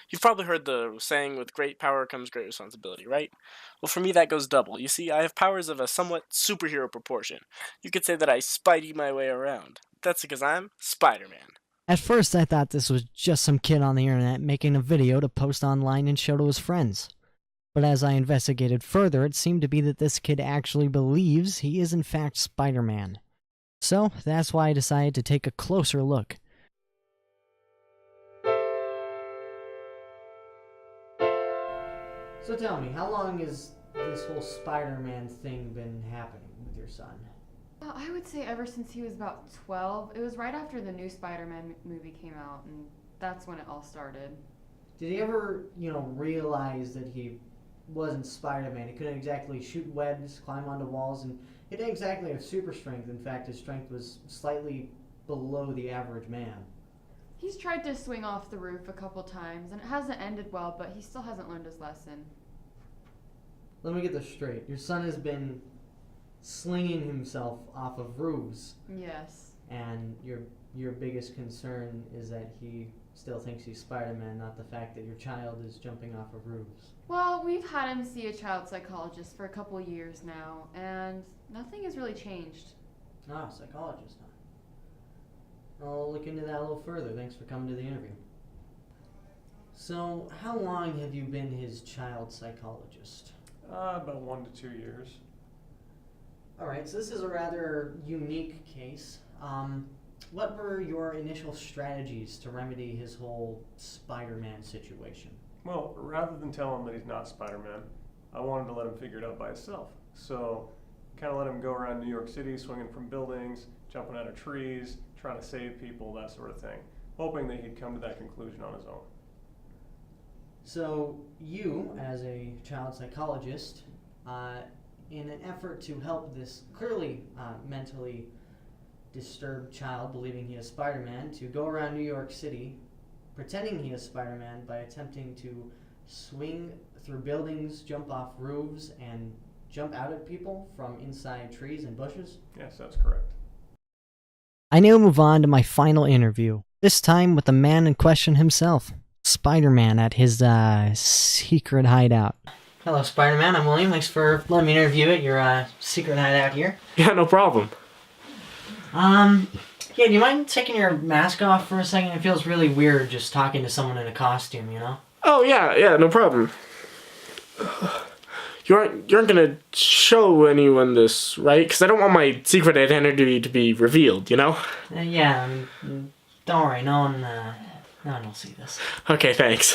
You've probably heard the saying, with great power comes great responsibility, right? Well, for me, that goes double. You see, I have powers of a somewhat superhero proportion. You could say that I Spidey my way around. That's because I'm Spider-Man. At first, I thought this was just some kid on the internet making a video to post online and show to his friends. But as I investigated further, it seemed to be that this kid actually believes he is in fact Spider-Man. So, that's why I decided to take a closer look. So tell me, how long has this whole Spider-Man thing been happening with your son? I would say ever since he was about 12. It was right after the new Spider-Man movie came out, and that's when it all started. Did he ever, realize that he wasn't Spider-Man? He couldn't exactly shoot webs, climb onto walls, and he didn't exactly have super strength. In fact, his strength was slightly below the average man. He's tried to swing off the roof a couple times, and it hasn't ended well, but he still hasn't learned his lesson. Let me get this straight. Your son has been slinging himself off of roofs, Yes. and your biggest concern is that he still thinks he's Spider-Man, not the fact that your child is jumping off of roofs. Well, we've had him see a child psychologist for a couple years now, and nothing has really changed. Ah, psychologist, huh? I'll look into that a little further. Thanks for coming to the interview. So, how long have you been his child psychologist? About 1 to 2 years. Alright, so this is a rather unique case. What were your initial strategies to remedy his whole Spider-Man situation? Well, rather than tell him that he's not Spider-Man, I wanted to let him figure it out by himself. So, kind of let him go around New York City, swinging from buildings, jumping out of trees, trying to save people, that sort of thing, hoping that he'd come to that conclusion on his own. So, you, as a child psychologist, in an effort to help this clearly mentally disturbed child believing he is Spider-Man, to go around New York City pretending he is Spider-Man by attempting to swing through buildings, jump off roofs, and jump out at people from inside trees and bushes? Yes, that's correct. I now move on to my final interview, this time with the man in question himself, Spider-Man at his secret hideout. Hello, Spider-Man. I'm William. Thanks for letting me interview at your secret hideout here. Yeah, no problem. Yeah, do you mind taking your mask off for a second? It feels really weird just talking to someone in a costume, you know? Oh, yeah, no problem. You aren't gonna show anyone this, right? Because I don't want my secret identity to be revealed, you know? Yeah, don't worry. No one will see this. Okay, thanks.